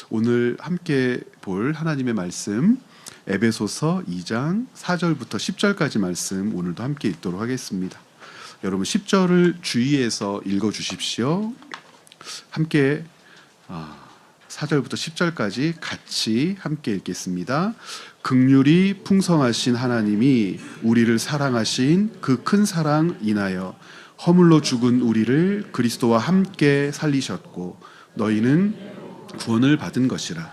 오늘 함께 볼 하나님의 말씀 에베소서 2장 4절부터 10절까지 말씀 오늘도 함께 읽도록 하겠습니다. 여러분 10절을 주의해서 읽어 주십시오. 함께 4절부터 10절까지 같이 함께 읽겠습니다. 긍휼이 풍성하신 하나님이 우리를 사랑하신 그 큰 사랑 인하여 허물로 죽은 우리를 그리스도와 함께 살리셨고 너희는 구원을 받은 것이라.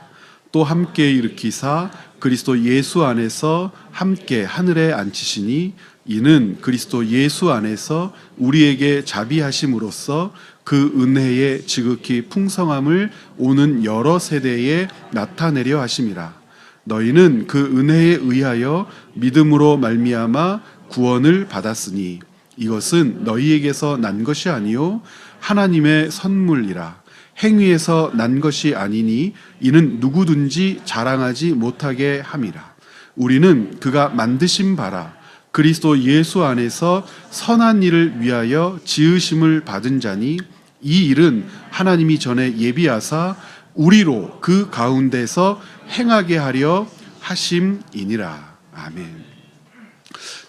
또 함께 일으키사 그리스도 예수 안에서 함께 하늘에 앉히시니 이는 그리스도 예수 안에서 우리에게 자비하심으로써 그 은혜의 지극히 풍성함을 오는 여러 세대에 나타내려 하심이라. 너희는 그 은혜에 의하여 믿음으로 말미암아 구원을 받았으니 이것은 너희에게서 난 것이 아니요 하나님의 선물이라. 행위에서 난 것이 아니니 이는 누구든지 자랑하지 못하게 함이라. 우리는 그가 만드신 바라 그리스도 예수 안에서 선한 일을 위하여 지으심을 받은 자니 이 일은 하나님이 전에 예비하사 우리로 그 가운데서 행하게 하려 하심이니라. 아멘.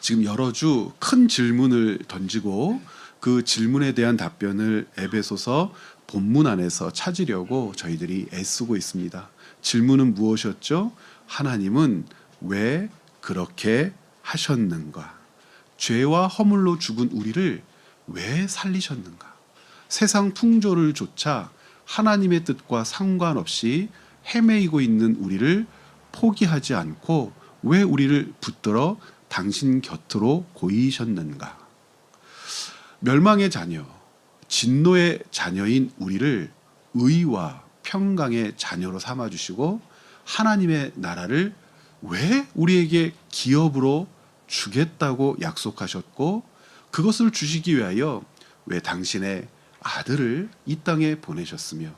지금 여러 주 큰 질문을 던지고 그 질문에 대한 답변을 에베소서 본문 안에서 찾으려고 저희들이 애쓰고 있습니다. 질문은 무엇이었죠? 하나님은 왜 그렇게 하셨는가? 죄와 허물로 죽은 우리를 왜 살리셨는가? 세상 풍조를 조차 하나님의 뜻과 상관없이 헤매이고 있는 우리를 포기하지 않고 왜 우리를 붙들어 당신 곁으로 고이셨는가? 멸망의 자녀, 진노의 자녀인 우리를 의와 평강의 자녀로 삼아주시고 하나님의 나라를 왜 우리에게 기업으로 주겠다고 약속하셨고 그것을 주시기 위하여 왜 당신의 아들을 이 땅에 보내셨으며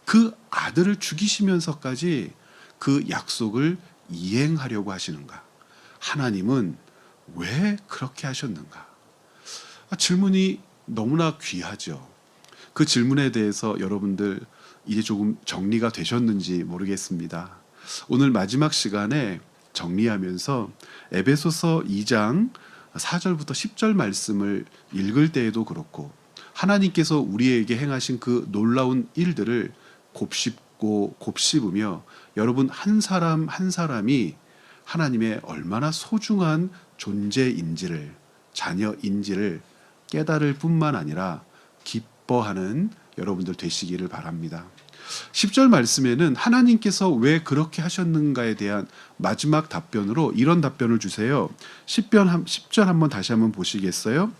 그 아들을 죽이시면서까지 그 약속을 이행하려고 하시는가? 하나님은 왜 그렇게 하셨는가? 질문이 너무나 귀하죠. 그 질문에 대해서 여러분들 이제 조금 정리가 되셨는지 모르겠습니다. 오늘 마지막 시간에 정리하면서 에베소서 2장 4절부터 10절 말씀을 읽을 때에도 그렇고 하나님께서 우리에게 행하신 그 놀라운 일들을 곱씹고 곱씹으며 여러분 한 사람 한 사람이 하나님의 얼마나 소중한 존재인지를 자녀인지를 깨달을 뿐만 아니라 기뻐하는 여러분들 되시기를 바랍니다. 10절 말씀에는 하나님께서 왜 그렇게 하셨는가에 대한 마지막 답변으로 이런 답변을 주세요. 10절 한번 다시 한번 보시겠어요?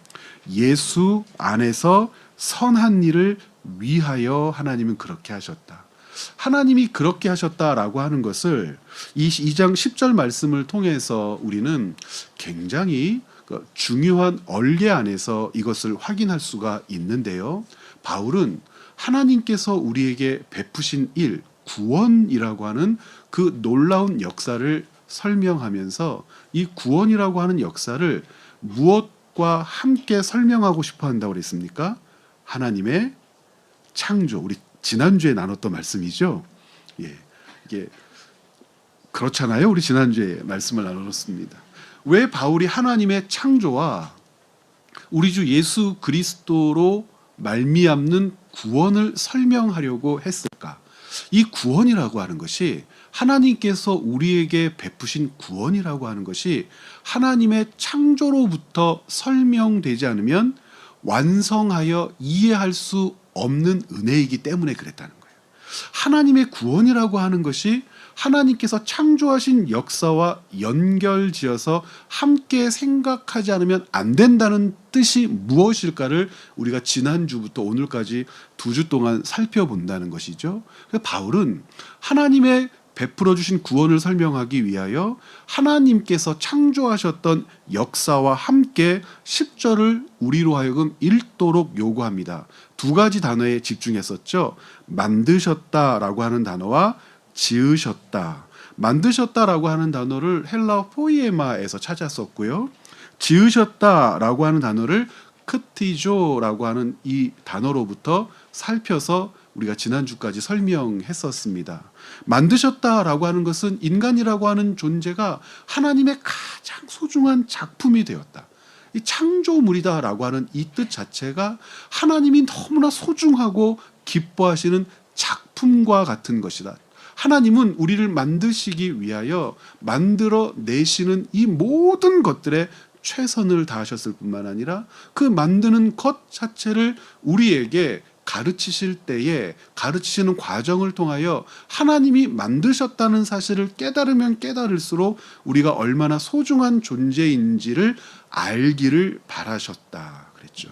예수 안에서 선한 일을 위하여 하나님은 그렇게 하셨다. 하나님이 그렇게 하셨다라고 하는 것을 이 2장 10절 말씀을 통해서 우리는 굉장히 중요한 얼개 안에서 이것을 확인할 수가 있는데요. 바울은 하나님께서 우리에게 베푸신 일, 구원이라고 하는 그 놀라운 역사를 설명하면서 이 구원이라고 하는 역사를 무엇과 함께 설명하고 싶어 한다고 그랬습니까? 하나님의 창조, 우리 지난주에 나눴던 말씀이죠. 예, 이게 그렇잖아요. 우리 지난주에 말씀을 나눴습니다. 왜 바울이 하나님의 창조와 우리 주 예수 그리스도로 말미암는 구원을 설명하려고 했을까? 이 구원이라고 하는 것이 하나님께서 우리에게 베푸신 구원이라고 하는 것이 하나님의 창조로부터 설명되지 않으면 완성하여 이해할 수 없는 은혜이기 때문에 그랬다는 거예요. 하나님의 구원이라고 하는 것이 하나님께서 창조하신 역사와 연결지어서 함께 생각하지 않으면 안 된다는 뜻이 무엇일까를 우리가 지난주부터 오늘까지 2주 동안 살펴본다는 것이죠. 바울은 하나님의 베풀어 주신 구원을 설명하기 위하여 하나님께서 창조하셨던 역사와 함께 10절을 우리로 하여금 읽도록 요구합니다. 2가지 단어에 집중했었죠. 만드셨다라고 하는 단어와 지으셨다. 만드셨다라고 하는 단어를 헬라어 포이에마에서 찾았었고요. 지으셨다라고 하는 단어를 크티조라고 하는 이 단어로부터 살펴서 우리가 지난주까지 설명했었습니다. 만드셨다라고 하는 것은 인간이라고 하는 존재가 하나님의 가장 소중한 작품이 되었다. 이 창조물이다라고 하는 이 뜻 자체가 하나님이 너무나 소중하고 기뻐하시는 작품과 같은 것이다. 하나님은 우리를 만드시기 위하여 만들어 내시는 이 모든 것들에 최선을 다하셨을 뿐만 아니라 그 만드는 것 자체를 우리에게 가르치실 때에 가르치시는 과정을 통하여 하나님이 만드셨다는 사실을 깨달으면 깨달을수록 우리가 얼마나 소중한 존재인지를 알기를 바라셨다 그랬죠.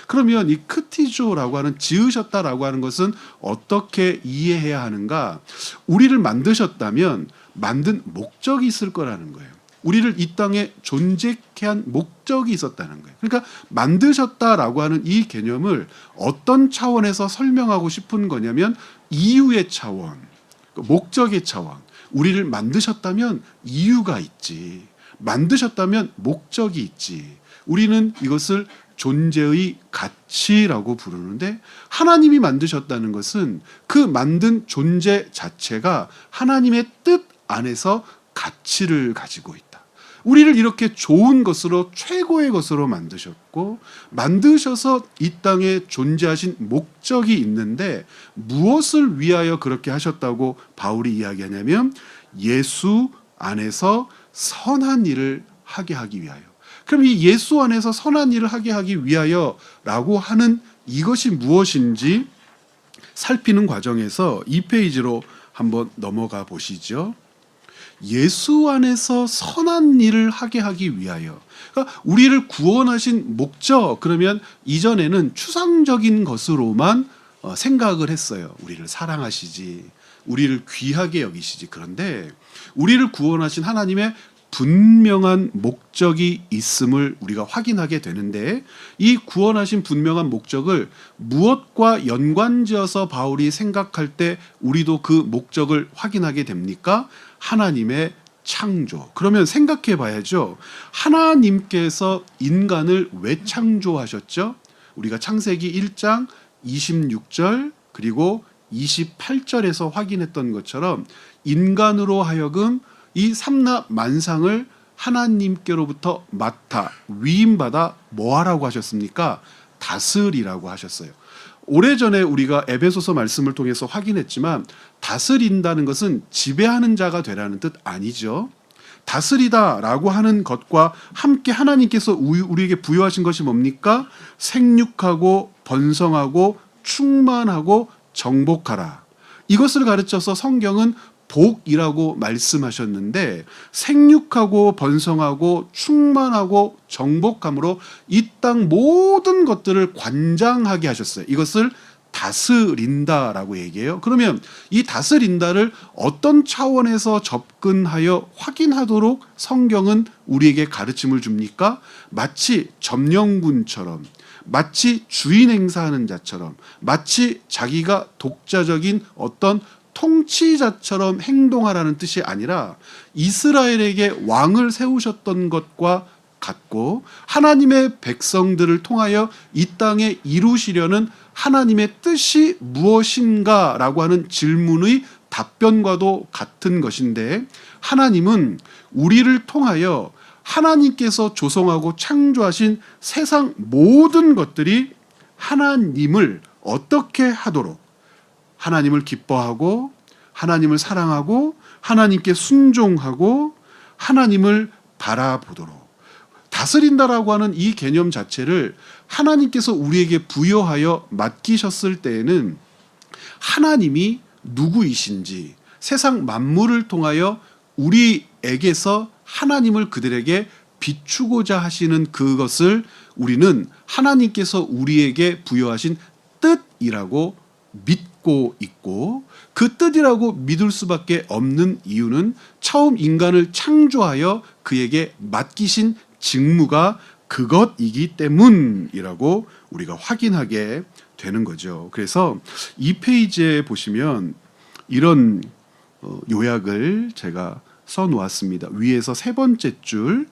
그러면 이 크티조라고 하는 지으셨다라고 하는 것은 어떻게 이해해야 하는가? 우리를 만드셨다면 만든 목적이 있을 거라는 거예요. 우리를 이 땅에 존재케 한 목적이 있었다는 거예요. 그러니까 만드셨다라고 하는 이 개념을 어떤 차원에서 설명하고 싶은 거냐면 이유의 차원, 목적의 차원. 우리를 만드셨다면 이유가 있지. 만드셨다면 목적이 있지. 우리는 이것을 존재의 가치라고 부르는데 하나님이 만드셨다는 것은 그 만든 존재 자체가 하나님의 뜻 안에서 가치를 가지고 있다. 우리를 이렇게 좋은 것으로 최고의 것으로 만드셨고 만드셔서 이 땅에 존재하신 목적이 있는데 무엇을 위하여 그렇게 하셨다고 바울이 이야기하냐면 예수 안에서 선한 일을 하게 하기 위하여. 그럼 이 예수 안에서 선한 일을 하게 하기 위하여라고 하는 이것이 무엇인지 살피는 과정에서 이 페이지로 한번 넘어가 보시죠. 예수 안에서 선한 일을 하게 하기 위하여. 그러니까 우리를 구원하신 목적, 그러면 이전에는 추상적인 것으로만 생각을 했어요. 우리를 사랑하시지, 우리를 귀하게 여기시지. 그런데 우리를 구원하신 하나님의 분명한 목적이 있음을 우리가 확인하게 되는데 이 구원하신 분명한 목적을 무엇과 연관지어서 바울이 생각할 때 우리도 그 목적을 확인하게 됩니까? 하나님의 창조. 그러면 생각해 봐야죠. 하나님께서 인간을 왜 창조하셨죠? 우리가 창세기 1장 26절 그리고 28절에서 확인했던 것처럼 인간으로 하여금 이 삼라 만상을 하나님께로부터 맡아 위임받아 뭐하라고 하셨습니까? 다스리라고 하셨어요. 오래전에 우리가 에베소서 말씀을 통해서 확인했지만 다스린다는 것은 지배하는 자가 되라는 뜻 아니죠. 다스리다라고 하는 것과 함께 하나님께서 우리에게 부여하신 것이 뭡니까? 생육하고 번성하고 충만하고 정복하라. 이것을 가르쳐서 성경은 복이라고 말씀하셨는데 생육하고 번성하고 충만하고 정복함으로 이 땅 모든 것들을 관장하게 하셨어요. 이것을 다스린다라고 얘기해요. 그러면 이 다스린다를 어떤 차원에서 접근하여 확인하도록 성경은 우리에게 가르침을 줍니까? 마치 점령군처럼, 마치 주인 행사하는 자처럼, 마치 자기가 독자적인 어떤 통치자처럼 행동하라는 뜻이 아니라 이스라엘에게 왕을 세우셨던 것과 같고 하나님의 백성들을 통하여 이 땅에 이루시려는 하나님의 뜻이 무엇인가라고 하는 질문의 답변과도 같은 것인데 하나님은 우리를 통하여 하나님께서 조성하고 창조하신 세상 모든 것들이 하나님을 어떻게 하도록 하나님을 기뻐하고 하나님을 사랑하고 하나님께 순종하고 하나님을 바라보도록 다스린다라고 하는 이 개념 자체를 하나님께서 우리에게 부여하여 맡기셨을 때에는 하나님이 누구이신지 세상 만물을 통하여 우리에게서 하나님을 그들에게 비추고자 하시는 그것을 우리는 하나님께서 우리에게 부여하신 뜻이라고 믿고 있고 그 뜻이라고 믿을 수밖에 없는 이유는 처음 인간을 창조하여 그에게 맡기신 직무가 그것이기 때문이라고 우리가 확인하게 되는 거죠. 그래서 이 페이지에 보시면 이런 요약을 제가 써놓았습니다. 위에서 세 번째 줄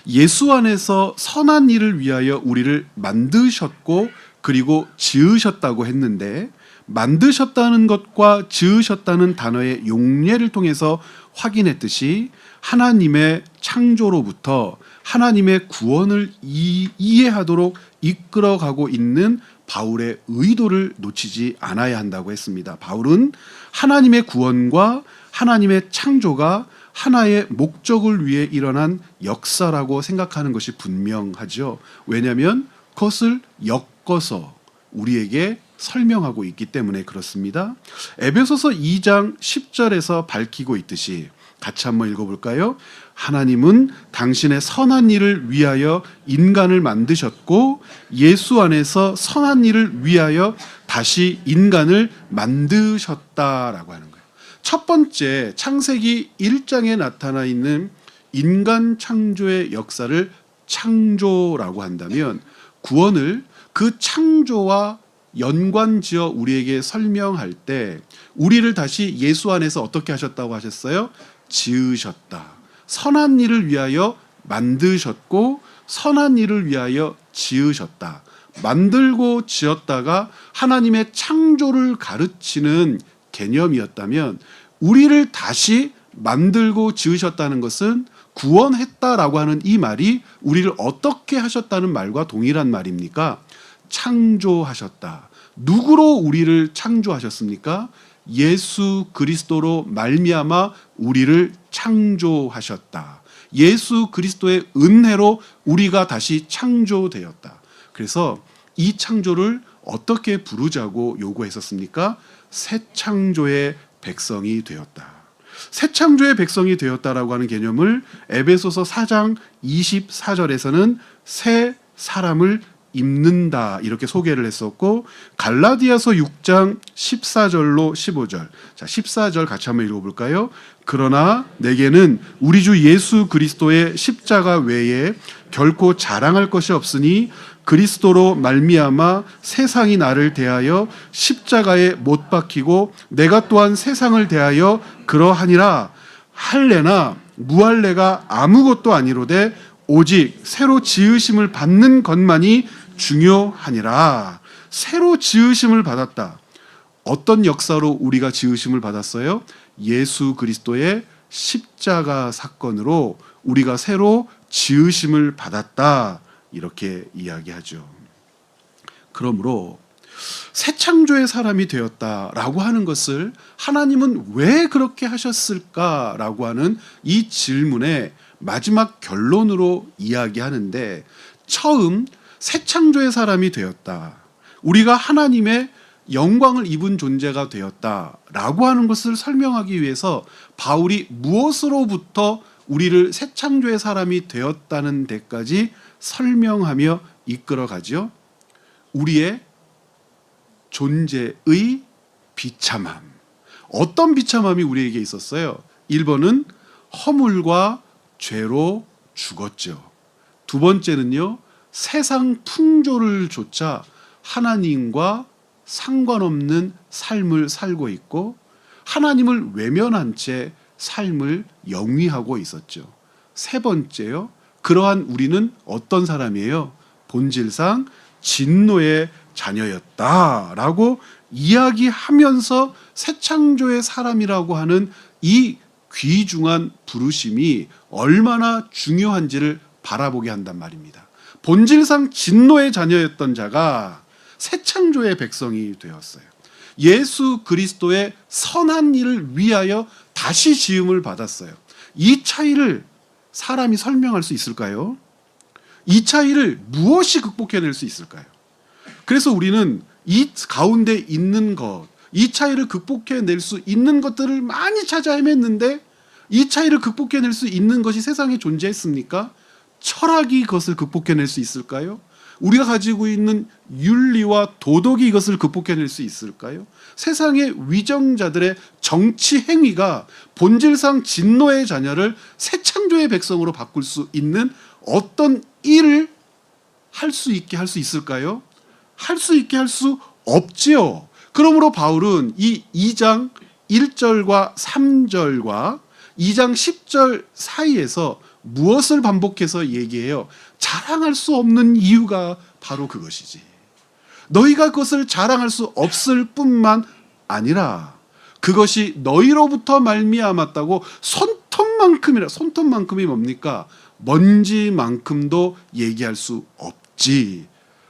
예수 안에서 선한 일을 위하여 우리를 만드셨고 그리고 지으셨다고 했는데, 만드셨다는 것과 지으셨다는 단어의 용례를 통해서 확인했듯이 하나님의 창조로부터 하나님의 구원을 이해하도록 이끌어가고 있는 바울의 의도를 놓치지 않아야 한다고 했습니다. 바울은 하나님의 구원과 하나님의 창조가 하나의 목적을 위해 일어난 역사라고 생각하는 것이 분명하죠. 왜냐하면 그것을 엮어서 우리에게 설명하고 있기 때문에 그렇습니다. 에베소서 2장 10절에서 밝히고 있듯이 같이 한번 읽어볼까요? 하나님은 당신의 선한 일을 위하여 인간을 만드셨고 예수 안에서 선한 일을 위하여 다시 인간을 만드셨다라고 하는 거예요. 첫 번째 창세기 1장에 나타나 있는 인간 창조의 역사를 창조라고 한다면, 구원을 그 창조와 연관지어 우리에게 설명할 때 우리를 다시 예수 안에서 어떻게 하셨다고 하셨어요? 지으셨다. 선한 일을 위하여 만드셨고 선한 일을 위하여 지으셨다. 만들고 지었다가 하나님의 창조를 가르치는 개념이었다면, 우리를 다시 만들고 지으셨다는 것은 구원했다라고 하는 이 말이 우리를 어떻게 하셨다는 말과 동일한 말입니까? 창조하셨다. 누구로 우리를 창조하셨습니까? 예수 그리스도로 말미암아 우리를 창조하셨다. 예수 그리스도의 은혜로 우리가 다시 창조되었다. 그래서 이 창조를 어떻게 부르자고 요구했었습니까? 새 창조의 백성이 되었다. 새 창조의 백성이 되었다라고 하는 개념을 에베소서 4장 24절에서는 새 사람을 입는다 이렇게 소개를 했었고, 갈라디아서 6장 14절로 15절, 자 14절 같이 한번 읽어볼까요? 그러나 내게는 우리 주 예수 그리스도의 십자가 외에 결코 자랑할 것이 없으니 그리스도로 말미암아 세상이 나를 대하여 십자가에 못 박히고 내가 또한 세상을 대하여 그러하니라. 할례나 무할례가 아무것도 아니로되 오직 새로 지으심을 받는 것만이 중요하니라. 새로 지으심을 받았다. 어떤 역사로 우리가 지으심을 받았어요? 예수 그리스도의 십자가 사건으로 우리가 새로 지으심을 받았다. 이렇게 이야기하죠. 그러므로 새 창조의 사람이 되었다라고 하는 것을 하나님은 왜 그렇게 하셨을까라고 하는 이 질문의 마지막 결론으로 이야기하는데, 처음 새 창조의 사람이 되었다, 우리가 하나님의 영광을 입은 존재가 되었다라고 하는 것을 설명하기 위해서 바울이 무엇으로부터 우리를 새 창조의 사람이 되었다는 데까지 설명하며 이끌어가죠. 우리의 존재의 비참함. 어떤 비참함이 우리에게 있었어요? 1번은 허물과 죄로 죽었죠. 두 번째는요, 세상 풍조를 조차 하나님과 상관없는 삶을 살고 있고 하나님을 외면한 채 삶을 영위하고 있었죠. 세 번째요, 그러한 우리는 어떤 사람이에요? 본질상 진노의 자녀였다라고 이야기하면서 새 창조의 사람이라고 하는 이 귀중한 부르심이 얼마나 중요한지를 바라보게 한단 말입니다. 본질상 진노의 자녀였던 자가 새 창조의 백성이 되었어요. 예수 그리스도의 선한 일을 위하여 다시 지음을 받았어요. 이 차이를 사람이 설명할 수 있을까요? 이 차이를 무엇이 극복해낼 수 있을까요? 그래서 우리는 이 가운데 있는 것, 이 차이를 극복해낼 수 있는 것들을 많이 찾아 헤맸는데, 이 차이를 극복해낼 수 있는 것이 세상에 존재했습니까? 철학이 그것을 극복해낼 수 있을까요? 우리가 가지고 있는 윤리와 도덕이 이것을 극복해낼 수 있을까요? 세상의 위정자들의 정치 행위가 본질상 진노의 자녀를 새 창조의 백성으로 바꿀 수 있는 어떤 일을 할 수 있게 할 수 있을까요? 할 수 있게 할 수 없지요. 그러므로 바울은 이 2장 1절과 3절과 2장 10절 사이에서 무엇을 반복해서 얘기해요? 자랑할 수 없는 이유가 바로 그것이지. 너희가 그것을 자랑할 수 없을 뿐만 아니라 그것이 너희로부터 말미암았다고 손톱만큼이 뭡니까? 먼지만큼도 얘기할 수 없지.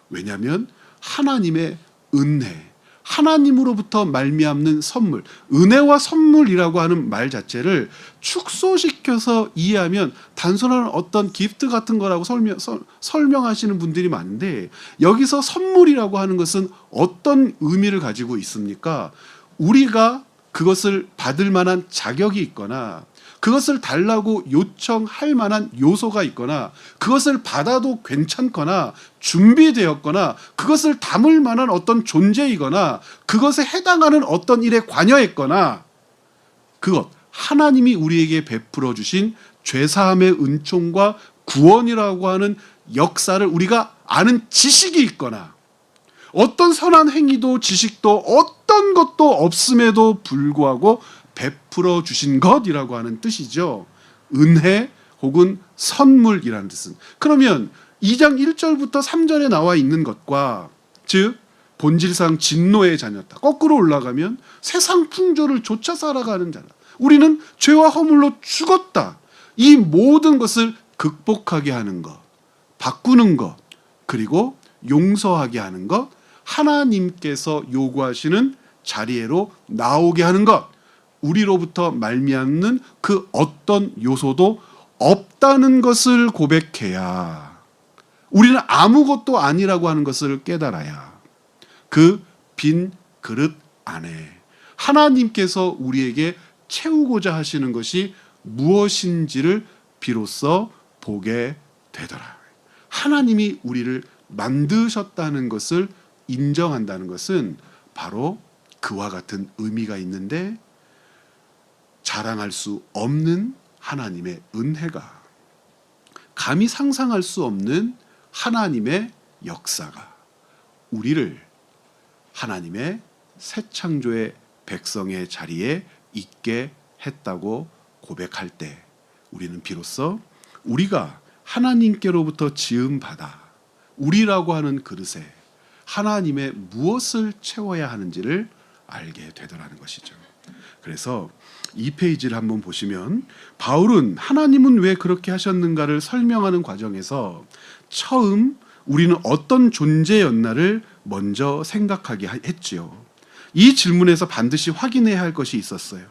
왜냐하면 하나님의 은혜, 하나님으로부터 말미암는 선물, 은혜와 선물이라고 하는 말 자체를 축소시켜서 이해하면 단순한 어떤 기프트 같은 거라고 설명하시는 분들이 많은데, 여기서 선물이라고 하는 것은 어떤 의미를 가지고 있습니까? 우리가 그것을 받을 만한 자격이 있거나 그것을 달라고 요청할 만한 요소가 있거나 그것을 받아도 괜찮거나 준비되었거나 그것을 담을 만한 어떤 존재이거나 그것에 해당하는 어떤 일에 관여했거나 그것, 하나님이 우리에게 베풀어 주신 죄사함의 은총과 구원이라고 하는 역사를 우리가 아는 지식이 있거나 어떤 선한 행위도 지식도 어떤 것도 없음에도 불구하고 베풀어 주신 것이라고 하는 뜻이죠. 은혜 혹은 선물이라는 뜻은. 그러면 2장 1절부터 3절에 나와 있는 것과, 즉 본질상 진노의 자녀다, 거꾸로 올라가면 세상 풍조를 좇아 살아가는 자다, 우리는 죄와 허물로 죽었다, 이 모든 것을 극복하게 하는 것, 바꾸는 것, 그리고 용서하게 하는 것, 하나님께서 요구하시는 자리로 나오게 하는 것, 우리로부터 말미암는 그 어떤 요소도 없다는 것을 고백해야, 우리는 아무것도 아니라고 하는 것을 깨달아야 그 빈 그릇 안에 하나님께서 우리에게 채우고자 하시는 것이 무엇인지를 비로소 보게 되더라. 하나님이 우리를 만드셨다는 것을 인정한다는 것은 바로 그와 같은 의미가 있는데, 자랑할 수 없는 하나님의 은혜가, 감히 상상할 수 없는 하나님의 역사가 우리를 하나님의 새 창조의 백성의 자리에 있게 했다고 고백할 때, 우리는 비로소 우리가 하나님께로부터 지음받아 우리라고 하는 그릇에 하나님의 무엇을 채워야 하는지를 알게 되더라는 것이죠. 그래서 이 페이지를 한번 보시면 바울은 하나님은 왜 그렇게 하셨는가를 설명하는 과정에서 처음 우리는 어떤 존재였나를 먼저 생각하게 했지요. 이 질문에서 반드시 확인해야 할 것이 있었어요.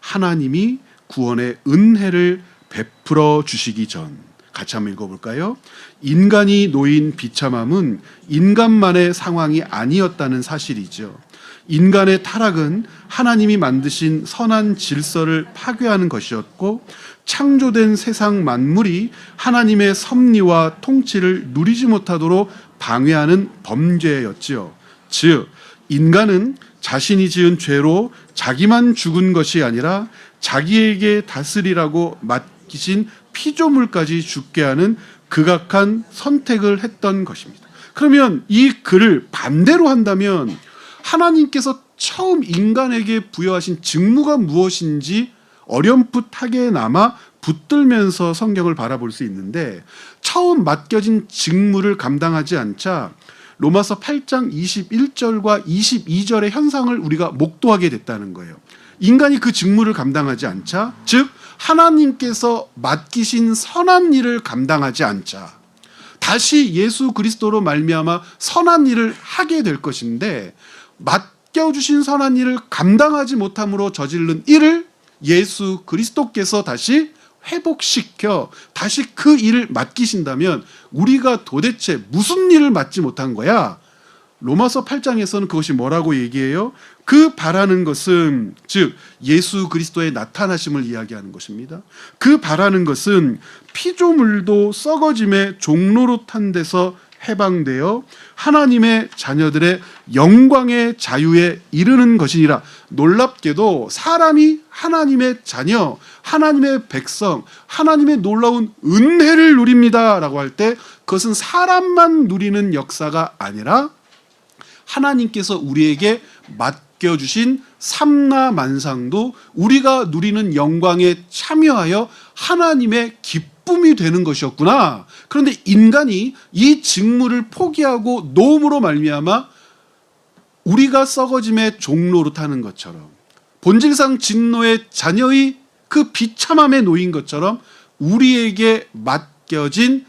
하나님이 구원의 은혜를 베풀어 주시기 전, 같이 한번 읽어볼까요? 인간이 놓인 비참함은 인간만의 상황이 아니었다는 사실이죠. 인간의 타락은 하나님이 만드신 선한 질서를 파괴하는 것이었고, 창조된 세상 만물이 하나님의 섭리와 통치를 누리지 못하도록 방해하는 범죄였지요. 즉, 인간은 자신이 지은 죄로 자기만 죽은 것이 아니라 자기에게 다스리라고 맡기신 피조물까지 죽게 하는 극악한 선택을 했던 것입니다. 그러면 이 글을 반대로 한다면 하나님께서 처음 인간에게 부여하신 직무가 무엇인지 어렴풋하게나마 붙들면서 성경을 바라볼 수 있는데, 처음 맡겨진 직무를 감당하지 않자 로마서 8장 21절과 22절의 현상을 우리가 목도하게 됐다는 거예요. 인간이 그 직무를 감당하지 않자, 즉 하나님께서 맡기신 선한 일을 감당하지 않자 다시 예수 그리스도로 말미암아 선한 일을 하게 될 것인데, 맡겨주신 선한 일을 감당하지 못함으로 저지른 일을 예수 그리스도께서 다시 회복시켜 다시 그 일을 맡기신다면 우리가 도대체 무슨 일을 맡지 못한 거야? 로마서 8장에서는 그것이 뭐라고 얘기해요? 그 바라는 것은, 즉 예수 그리스도의 나타나심을 이야기하는 것입니다. 그 바라는 것은 피조물도 썩어짐의 종로로 탄 데서 해방되어 하나님의 자녀들의 영광의 자유에 이르는 것이니라. 놀랍게도 사람이 하나님의 자녀, 하나님의 백성, 하나님의 놀라운 은혜를 누립니다 라고 할 때 그것은 사람만 누리는 역사가 아니라 하나님께서 우리에게 맡겨주신 삼라만상도 우리가 누리는 영광에 참여하여 하나님의 기쁨 기쁨이 되는 것이었구나. 그런데 인간이 이 직무를 포기하고 노음으로 말미암아 우리가 썩어짐의 종로로 타는 것처럼, 본질상 진노의 자녀의 그 비참함에 놓인 것처럼 우리에게 맡겨진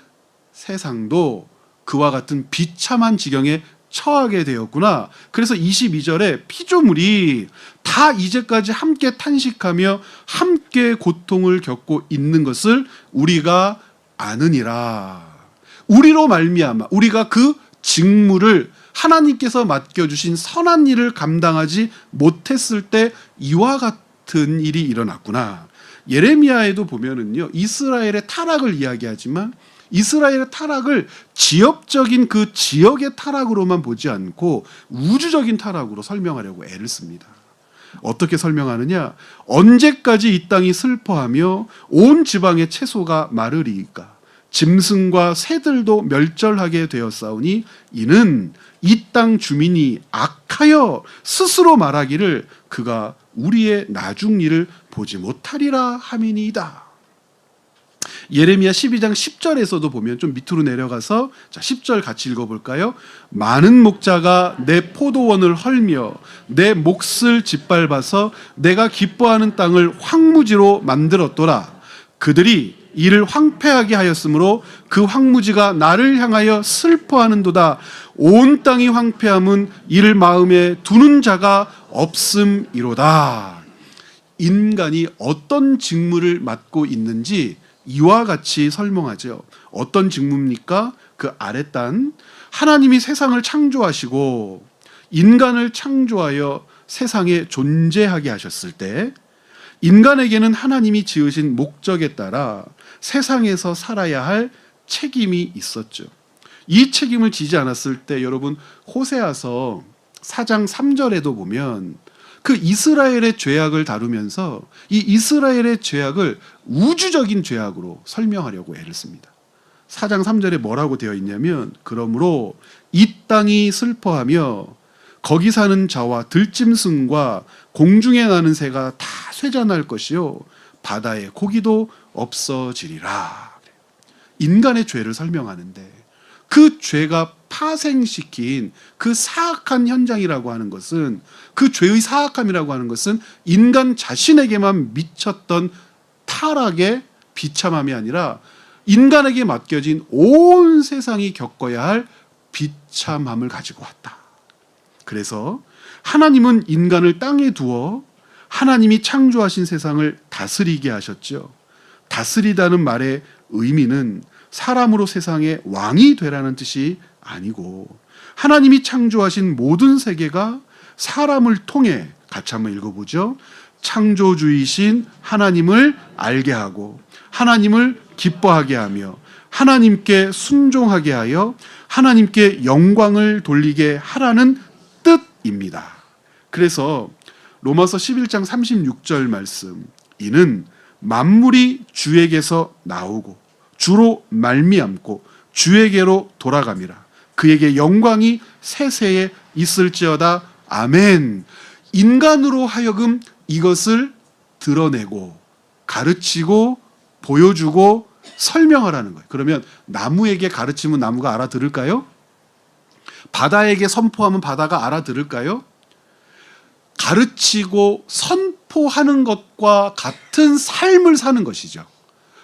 세상도 그와 같은 비참한 지경에 처하게 되었구나. 그래서 22절에 피조물이 다 이제까지 함께 탄식하며 함께 고통을 겪고 있는 것을 우리가 아느니라. 우리로 말미암아 우리가 그 직무를, 하나님께서 맡겨주신 선한 일을 감당하지 못했을 때 이와 같은 일이 일어났구나. 예레미야에도 보면은요, 이스라엘의 타락을 이야기하지만 이스라엘의 타락을 지역적인 그 지역의 타락으로만 보지 않고 우주적인 타락으로 설명하려고 애를 씁니다. 어떻게 설명하느냐? 언제까지 이 땅이 슬퍼하며 온 지방의 채소가 마르리이까? 짐승과 새들도 멸절하게 되었사오니 이는 이 땅 주민이 악하여 스스로 말하기를 그가 우리의 나중 일을 보지 못하리라 함이니이다. 예레미야 12장 10절에서도 보면, 좀 밑으로 내려가서 10절 같이 읽어볼까요? 많은 목자가 내 포도원을 헐며 내 몫을 짓밟아서 내가 기뻐하는 땅을 황무지로 만들었더라. 그들이 이를 황폐하게 하였으므로 그 황무지가 나를 향하여 슬퍼하는도다. 온 땅이 황폐함은 이를 마음에 두는 자가 없음이로다. 인간이 어떤 직무를 맡고 있는지 이와 같이 설명하죠. 어떤 직무입니까? 그 아랫단, 하나님이 세상을 창조하시고 인간을 창조하여 세상에 존재하게 하셨을 때 인간에게는 하나님이 지으신 목적에 따라 세상에서 살아야 할 책임이 있었죠. 이 책임을 지지 않았을 때, 여러분 호세아서 4장 3절에도 보면 그 이스라엘의 죄악을 다루면서 이 이스라엘의 죄악을 우주적인 죄악으로 설명하려고 애를 씁니다. 4장 3절에 뭐라고 되어 있냐면, 그러므로 이 땅이 슬퍼하며 거기 사는 자와 들짐승과 공중에 나는 새가 다 쇠잔할 것이요 바다의 고기도 없어지리라. 인간의 죄를 설명하는데 그 죄가 파생시킨 그 사악한 현장이라고 하는 것은, 그 죄의 사악함이라고 하는 것은 인간 자신에게만 미쳤던 타락의 비참함이 아니라 인간에게 맡겨진 온 세상이 겪어야 할 비참함을 가지고 왔다. 그래서 하나님은 인간을 땅에 두어 하나님이 창조하신 세상을 다스리게 하셨죠. 다스리다는 말의 의미는 사람으로 세상의 왕이 되라는 뜻이 아니고, 하나님이 창조하신 모든 세계가 사람을 통해, 같이 한번 읽어보죠. 창조주이신 하나님을 알게 하고 하나님을 기뻐하게 하며 하나님께 순종하게 하여 하나님께 영광을 돌리게 하라는 뜻입니다. 그래서 로마서 11장 36절 말씀, 이는 만물이 주에게서 나오고 주로 말미암고 주에게로 돌아감이라. 그에게 영광이 세세에 있을지어다. 아멘. 인간으로 하여금 이것을 드러내고 가르치고 보여주고 설명하라는 거예요. 그러면 나무에게 가르치면 나무가 알아들을까요? 바다에게 선포하면 바다가 알아들을까요? 가르치고 선포하는 것과 같은 삶을 사는 것이죠.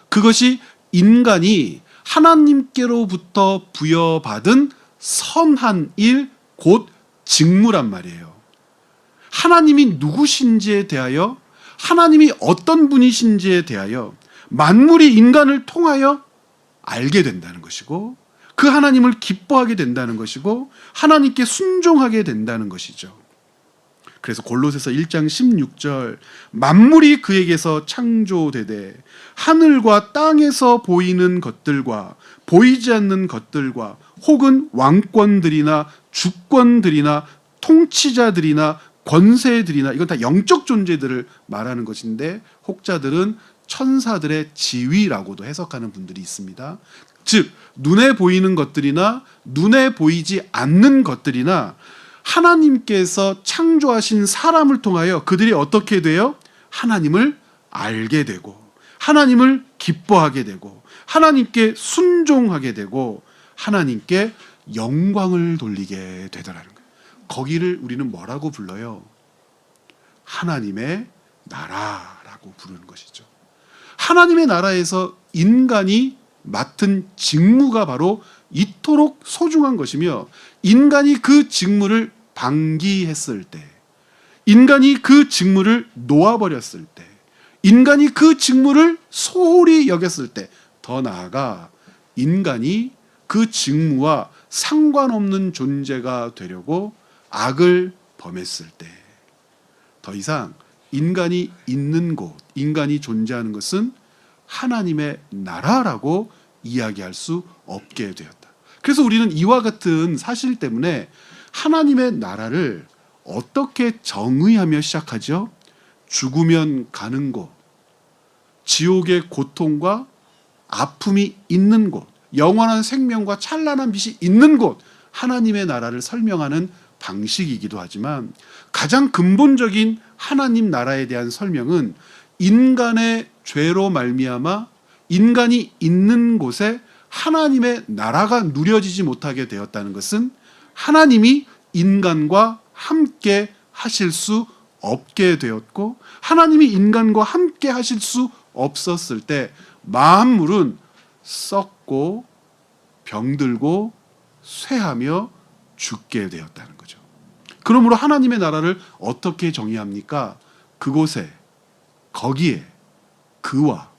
그것이 인간이 하나님께로부터 부여받은 선한 일, 곧 직무란 말이에요. 하나님이 누구신지에 대하여, 하나님이 어떤 분이신지에 대하여 만물이 인간을 통하여 알게 된다는 것이고, 그 하나님을 기뻐하게 된다는 것이고, 하나님께 순종하게 된다는 것이죠. 그래서 골로새서 1장 16절, 만물이 그에게서 창조되되 하늘과 땅에서 보이는 것들과 보이지 않는 것들과 혹은 왕권들이나 주권들이나 통치자들이나 권세들이나, 이건 다 영적 존재들을 말하는 것인데 혹자들은 천사들의 지위라고도 해석하는 분들이 있습니다. 즉 눈에 보이는 것들이나 눈에 보이지 않는 것들이나 하나님께서 창조하신 사람을 통하여 그들이 어떻게 돼요? 하나님을 알게 되고 하나님을 기뻐하게 되고 하나님께 순종하게 되고 하나님께 영광을 돌리게 되더라는 거예요. 거기를 우리는 뭐라고 불러요? 하나님의 나라라고 부르는 것이죠. 하나님의 나라에서 인간이 맡은 직무가 바로 이토록 소중한 것이며, 인간이 그 직무를 방기했을 때, 인간이 그 직무를 놓아버렸을 때, 인간이 그 직무를 소홀히 여겼을 때, 더 나아가 인간이 그 직무와 상관없는 존재가 되려고 악을 범했을 때, 더 이상 인간이 있는 곳, 인간이 존재하는 것은 하나님의 나라라고 이야기할 수 없게 되었다. 그래서 우리는 이와 같은 사실 때문에 하나님의 나라를 어떻게 정의하며 시작하죠? 죽으면 가는 곳, 지옥의 고통과 아픔이 있는 곳, 영원한 생명과 찬란한 빛이 있는 곳, 하나님의 나라를 설명하는 방식이기도 하지만, 가장 근본적인 하나님 나라에 대한 설명은 인간의 죄로 말미암아 인간이 있는 곳에 하나님의 나라가 누려지지 못하게 되었다는 것은 하나님이 인간과 함께 하실 수 없게 되었고, 하나님이 인간과 함께 하실 수 없었을 때 만물은 썩고 병들고 쇠하며 죽게 되었다는 거죠. 그러므로 하나님의 나라를 어떻게 정의합니까? 그곳에, 거기에 그와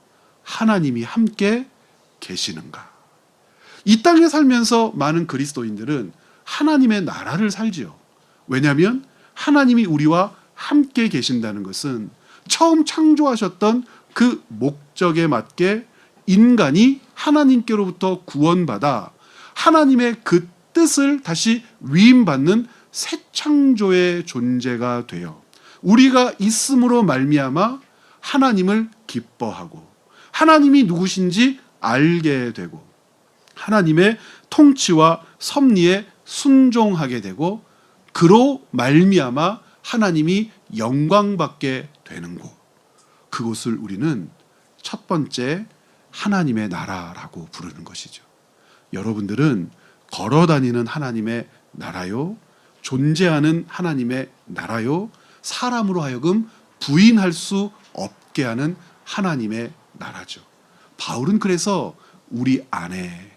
하나님이 함께 계시는가? 이 땅에 살면서 많은 그리스도인들은 하나님의 나라를 살지요. 왜냐하면 하나님이 우리와 함께 계신다는 것은 처음 창조하셨던 그 목적에 맞게 인간이 하나님께로부터 구원받아 하나님의 그 뜻을 다시 위임받는 새 창조의 존재가 되어 우리가 있음으로 말미암아 하나님을 기뻐하고 하나님이 누구신지 알게 되고 하나님의 통치와 섭리에 순종하게 되고 그로 말미암아 하나님이 영광받게 되는 곳, 그곳을 우리는 첫 번째 하나님의 나라라고 부르는 것이죠. 여러분들은 걸어다니는 하나님의 나라요, 존재하는 하나님의 나라요, 사람으로 하여금 부인할 수 없게 하는 하나님의 나라죠. 바울은 그래서 우리 안에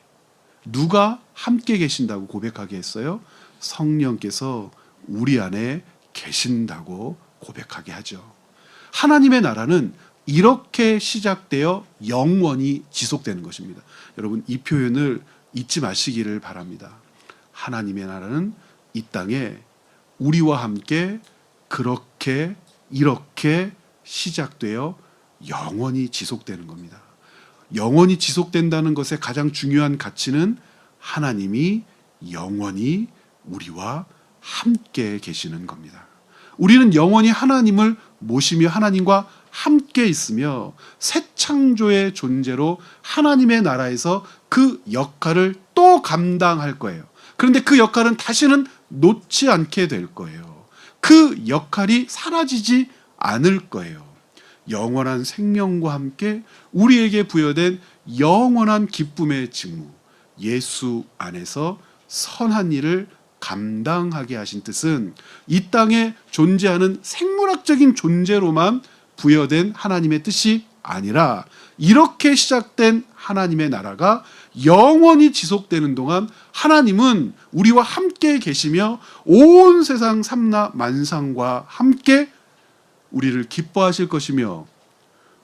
누가 함께 계신다고 고백하게 했어요? 성령께서 우리 안에 계신다고 고백하게 하죠. 하나님의 나라는 이렇게 시작되어 영원히 지속되는 것입니다. 여러분, 이 표현을 잊지 마시기를 바랍니다. 하나님의 나라는 이 땅에 우리와 함께 그렇게 이렇게 시작되어 영원히 지속되는 겁니다. 영원히 지속된다는 것의 가장 중요한 가치는 하나님이 영원히 우리와 함께 계시는 겁니다. 우리는 영원히 하나님을 모시며 하나님과 함께 있으며 새 창조의 존재로 하나님의 나라에서 그 역할을 또 감당할 거예요. 그런데 그 역할은 다시는 놓지 않게 될 거예요. 그 역할이 사라지지 않을 거예요. 영원한 생명과 함께 우리에게 부여된 영원한 기쁨의 직무, 예수 안에서 선한 일을 감당하게 하신 뜻은 이 땅에 존재하는 생물학적인 존재로만 부여된 하나님의 뜻이 아니라 이렇게 시작된 하나님의 나라가 영원히 지속되는 동안 하나님은 우리와 함께 계시며 온 세상 삼라 만상과 함께 우리를 기뻐하실 것이며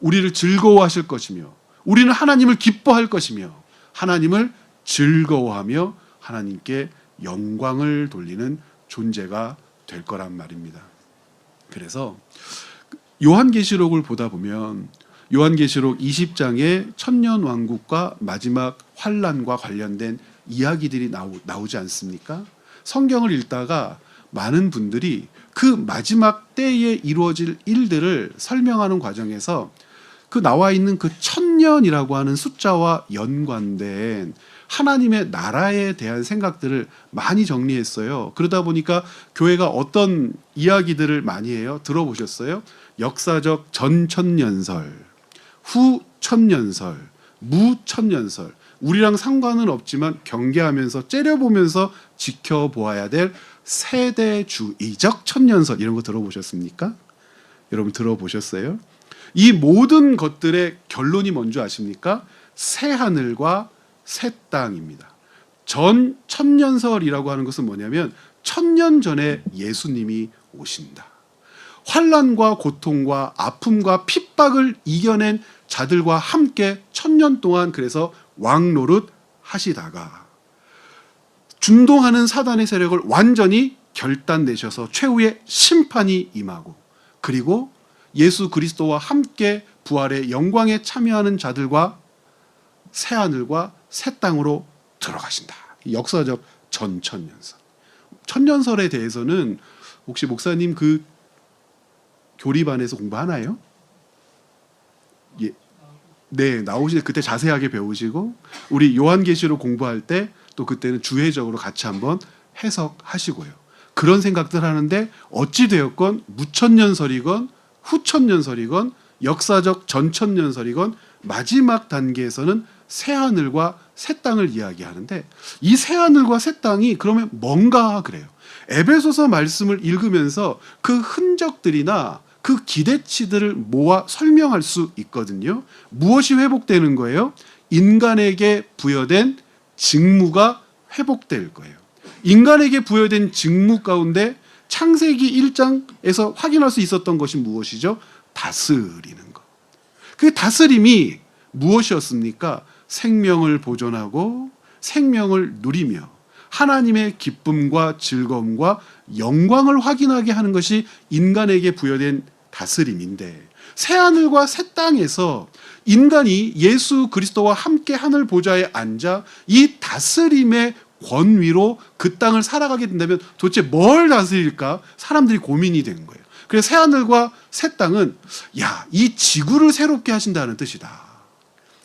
우리를 즐거워하실 것이며 우리는 하나님을 기뻐할 것이며 하나님을 즐거워하며 하나님께 영광을 돌리는 존재가 될 거란 말입니다. 그래서 요한계시록을 보다 보면 요한계시록 20장에 천년왕국과 마지막 환란과 관련된 이야기들이 나오지 않습니까? 성경을 읽다가 많은 분들이 그 마지막 때에 이루어질 일들을 설명하는 과정에서 그 나와 있는 그 천년이라고 하는 숫자와 연관된 하나님의 나라에 대한 생각들을 많이 정리했어요. 그러다 보니까 교회가 어떤 이야기들을 많이 해요? 들어보셨어요? 역사적 전천년설, 후천년설, 무천년설, 우리랑 상관은 없지만 경계하면서 째려보면서 지켜보아야 될 세대주의적 천년설, 이런 거 들어보셨습니까? 여러분 들어보셨어요? 이 모든 것들의 결론이 뭔지 아십니까? 새 하늘과 새 땅입니다. 전 천년설이라고 하는 것은 뭐냐면 1000년 전에 예수님이 오신다. 환난과 고통과 아픔과 핍박을 이겨낸 자들과 함께 1000년 동안 그래서 왕노릇 하시다가 준동하는 사단의 세력을 완전히 결단내셔서 최후의 심판이 임하고, 그리고 예수 그리스도와 함께 부활의 영광에 참여하는 자들과 새 하늘과 새 땅으로 들어가신다. 역사적 전천년설. 천년설에 대해서는 혹시 목사님 그 교리반에서 공부하나요? 예. 네, 나오실 때 그때 자세하게 배우시고, 우리 요한계시록 공부할 때 또 그때는 주회적으로 같이 한번 해석하시고요. 그런 생각들 하는데 어찌 되었건 무천년설이건 후천년설이건 역사적 전천년설이건 마지막 단계에서는 새 하늘과 새 땅을 이야기하는데, 이 새 하늘과 새 땅이 그러면 뭔가 그래요. 에베소서 말씀을 읽으면서 그 흔적들이나 그 기대치들을 모아 설명할 수 있거든요. 무엇이 회복되는 거예요? 인간에게 부여된 직무가 회복될 거예요. 인간에게 부여된 직무 가운데 창세기 1장에서 확인할 수 있었던 것이 무엇이죠? 다스리는 것. 그 다스림이 무엇이었습니까? 생명을 보존하고 생명을 누리며 하나님의 기쁨과 즐거움과 영광을 확인하게 하는 것이 인간에게 부여된 다스림인데, 새하늘과 새 땅에서 인간이 예수 그리스도와 함께 하늘 보좌에 앉아 이 다스림의 권위로 그 땅을 살아가게 된다면 도대체 뭘 다스릴까? 사람들이 고민이 된 거예요. 그래서 새하늘과 새 땅은 이 지구를 새롭게 하신다는 뜻이다.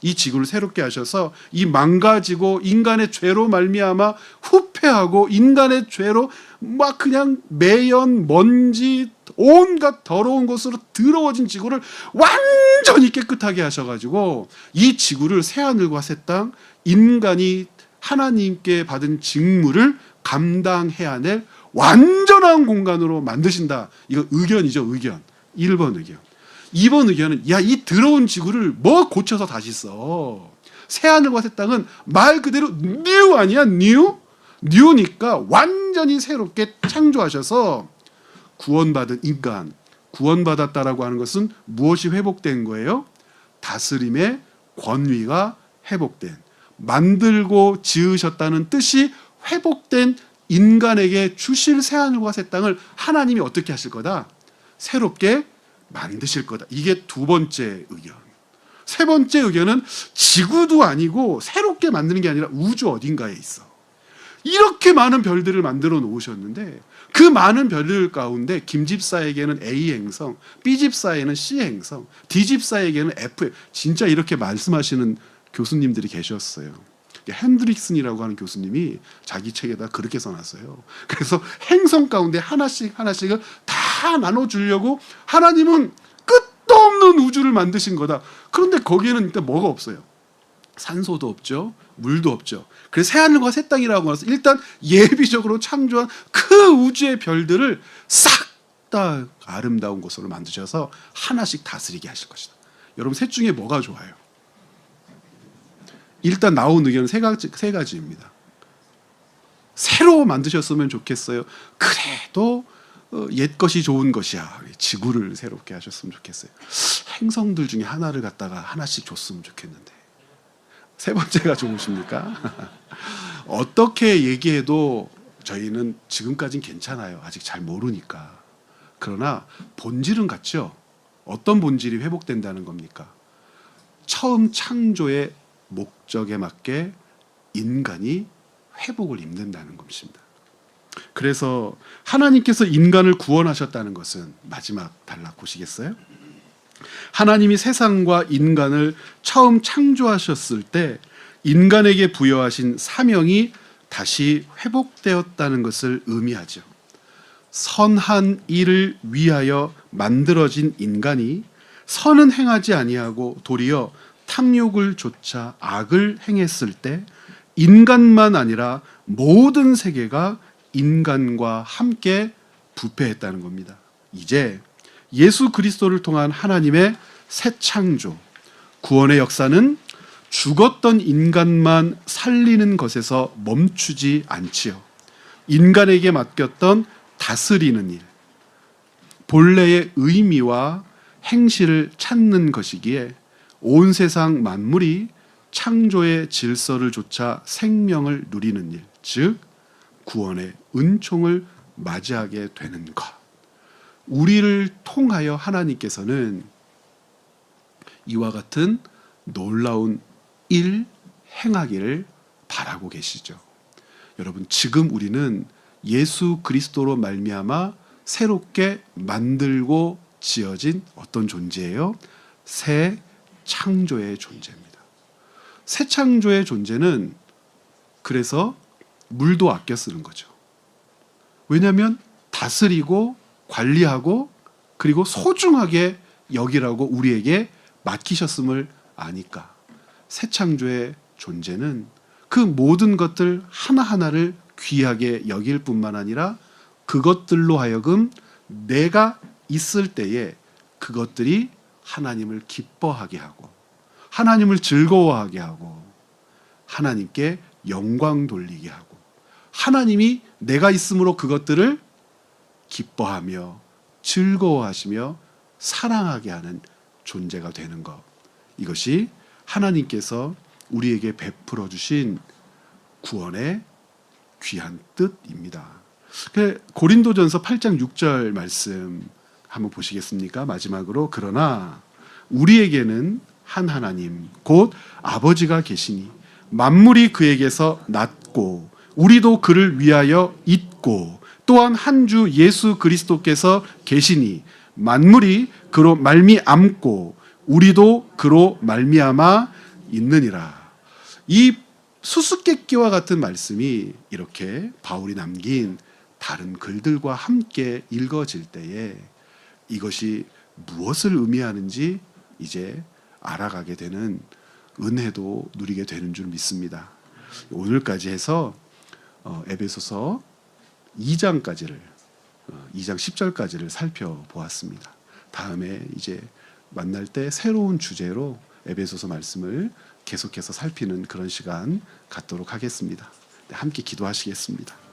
이 지구를 새롭게 하셔서 이 망가지고 인간의 죄로 말미암아 후패하고 인간의 죄로 막 그냥 매연, 먼지, 온갖 더러운 것으로 더러워진 지구를 완전히 깨끗하게 하셔가지고 이 지구를 새하늘과 새 땅, 인간이 하나님께 받은 직무를 감당해야 될 완전한 공간으로 만드신다. 이거 의견이죠, 의견. 1번 의견. 2번 의견은 이 더러운 지구를 뭐 고쳐서 다시 써. 새하늘과 새 땅은 말 그대로 뉴 아니야? 뉴니까 완전히 새롭게 창조하셔서 구원받은 인간, 구원받았다라고 하는 것은 무엇이 회복된 거예요? 다스림의 권위가 회복된, 만들고 지으셨다는 뜻이 회복된 인간에게 주실 새하늘과 새 땅을 하나님이 어떻게 하실 거다? 새롭게 만드실 거다. 이게 두 번째 의견. 세 번째 의견은 지구도 아니고 새롭게 만드는 게 아니라 우주 어딘가에 있어. 이렇게 많은 별들을 만들어 놓으셨는데 그 많은 별들 가운데 김집사에게는 A 행성, B집사에는 C 행성, D집사에게는 F, 진짜 이렇게 말씀하시는 교수님들이 계셨어요. 핸드릭슨이라고 하는 교수님이 자기 책에다 그렇게 써놨어요. 그래서 행성 가운데 하나씩을 다 나눠주려고 하나님은 끝도 없는 우주를 만드신 거다. 그런데 거기에는 일단 뭐가 없어요? 산소도 없죠, 물도 없죠. 그래서 새하늘과 새 땅이라고 해서 일단 예비적으로 창조한 그 우주의 별들을 싹 다 아름다운 곳으로 만드셔서 하나씩 다스리게 하실 것이다. 여러분, 셋 중에 뭐가 좋아요? 일단 나온 의견은 세 가지입니다. 새로 만드셨으면 좋겠어요. 그래도 옛 것이 좋은 것이야. 지구를 새롭게 하셨으면 좋겠어요. 행성들 중에 하나를 갖다가 하나씩 줬으면 좋겠는데. 세 번째가 좋으십니까? 어떻게 얘기해도 저희는 지금까지는 괜찮아요. 아직 잘 모르니까. 그러나 본질은 같죠. 어떤 본질이 회복된다는 겁니까? 처음 창조의 목적에 맞게 인간이 회복을 입는다는 것입니다. 그래서 하나님께서 인간을 구원하셨다는 것은 마지막 단락 보시겠어요? 하나님이 세상과 인간을 처음 창조하셨을 때 인간에게 부여하신 사명이 다시 회복되었다는 것을 의미하죠. 선한 일을 위하여 만들어진 인간이 선은 행하지 아니하고 도리어 탐욕을 좇아 악을 행했을 때 인간만 아니라 모든 세계가 인간과 함께 부패했다는 겁니다. 이제 예수 그리스도를 통한 하나님의 새 창조, 구원의 역사는 죽었던 인간만 살리는 것에서 멈추지 않지요. 인간에게 맡겼던 다스리는 일, 본래의 의미와 행실을 찾는 것이기에 온 세상 만물이 창조의 질서를 좇아 생명을 누리는 일, 즉 구원의 은총을 맞이하게 되는 것. 우리를 통하여 하나님께서는 이와 같은 놀라운 일 행하기를 바라고 계시죠. 여러분, 지금 우리는 예수 그리스도로 말미암아 새롭게 만들고 지어진 어떤 존재예요? 새 창조의 존재입니다. 새 창조의 존재는 그래서 물도 아껴 쓰는 거죠. 왜냐하면 다스리고 관리하고 그리고 소중하게 여기라고 우리에게 맡기셨음을 아니까. 새 창조의 존재는 그 모든 것들 하나하나를 귀하게 여길 뿐만 아니라 그것들로 하여금 내가 있을 때에 그것들이 하나님을 기뻐하게 하고 하나님을 즐거워하게 하고 하나님께 영광 돌리게 하고 하나님이 내가 있음으로 그것들을 기뻐하며 즐거워하시며 사랑하게 하는 존재가 되는 것. 이것이 하나님께서 우리에게 베풀어 주신 구원의 귀한 뜻입니다. 고린도전서 8장 6절 말씀 한번 보시겠습니까? 마지막으로 그러나 우리에게는 한 하나님 곧 아버지가 계시니 만물이 그에게서 났고 우리도 그를 위하여 있고 또한 한 주 예수 그리스도께서 계시니 만물이 그로 말미암고 우리도 그로 말미암아 있느니라. 이 수수께끼와 같은 말씀이 이렇게 바울이 남긴 다른 글들과 함께 읽어질 때에 이것이 무엇을 의미하는지 이제 알아가게 되는 은혜도 누리게 되는 줄 믿습니다. 오늘까지 해서 에베소서 2장까지를 2장 10절까지를 살펴보았습니다. 다음에 이제 만날 때 새로운 주제로 에베소서 말씀을 계속해서 살피는 그런 시간 갖도록 하겠습니다. 함께 기도하시겠습니다.